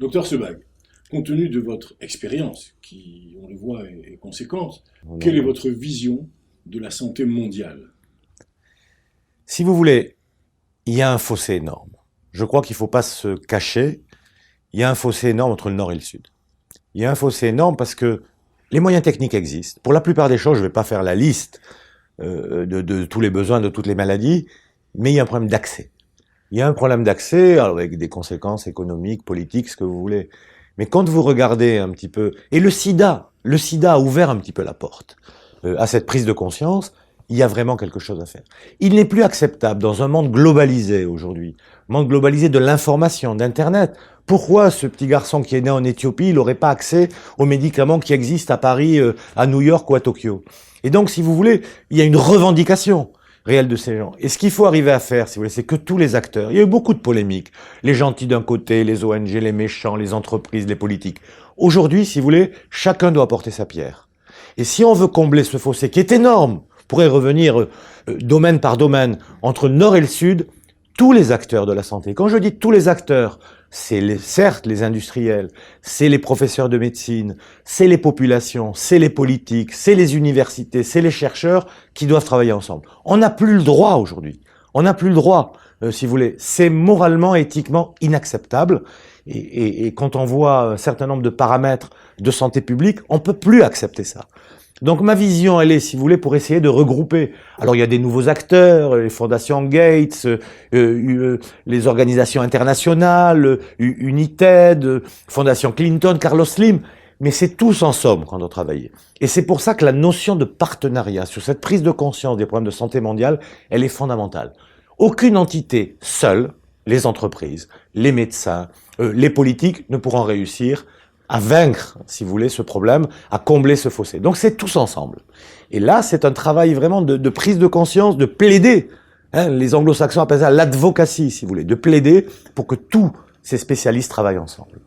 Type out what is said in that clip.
Docteur Sebag, compte tenu de votre expérience, qui, on le voit, est conséquente, quelle est votre vision de la santé mondiale? Si vous voulez, il y a un fossé énorme. Je crois qu'il ne faut pas se cacher. Il y a un fossé énorme entre le Nord et le Sud. Il y a un fossé énorme parce que les moyens techniques existent. Pour la plupart des choses, je ne vais pas faire la liste de tous les besoins, de toutes les maladies, mais il y a un problème d'accès. Il y a un problème d'accès avec des conséquences économiques, politiques, ce que vous voulez. Mais quand vous regardez un petit peu... Et le sida a ouvert un petit peu la porte à cette prise de conscience. Il y a vraiment quelque chose à faire. Il n'est plus acceptable dans un monde globalisé aujourd'hui, monde globalisé de l'information, d'Internet. Pourquoi ce petit garçon qui est né en Éthiopie, il n'aurait pas accès aux médicaments qui existent à Paris, à New York ou à Tokyo? Et donc, si vous voulez, il y a une revendication réelle de ces gens. Et ce qu'il faut arriver à faire, si vous voulez, c'est que tous les acteurs, il y a eu beaucoup de polémiques, les gentils d'un côté, les ONG, les méchants, les entreprises, les politiques. Aujourd'hui, si vous voulez, chacun doit apporter sa pierre. Et si on veut combler ce fossé qui est énorme, on pourrait revenir domaine par domaine entre le Nord et le Sud, tous les acteurs de la santé. Quand je dis tous les acteurs, c'est certes les industriels, c'est les professeurs de médecine, c'est les populations, c'est les politiques, c'est les universités, c'est les chercheurs qui doivent travailler ensemble. On n'a plus le droit aujourd'hui. On n'a plus le droit, si vous voulez. C'est moralement, éthiquement inacceptable. Et quand on voit un certain nombre de paramètres de santé publique, on ne peut plus accepter ça. Donc ma vision, elle est, si vous voulez, pour essayer de regrouper. Alors il y a des nouveaux acteurs, les fondations Gates, les organisations internationales, United, Fondation Clinton, Carlos Slim, mais c'est tous ensemble qu'on doit travailler. Et c'est pour ça que la notion de partenariat sur cette prise de conscience des problèmes de santé mondiale, elle est fondamentale. Aucune entité seule, les entreprises, les médecins, les politiques ne pourront réussir à vaincre, si vous voulez, ce problème, à combler ce fossé. Donc c'est tous ensemble. Et là, c'est un travail vraiment de prise de conscience, de plaider. Les anglo-saxons appellent ça l'advocacy, si vous voulez, de plaider pour que tous ces spécialistes travaillent ensemble.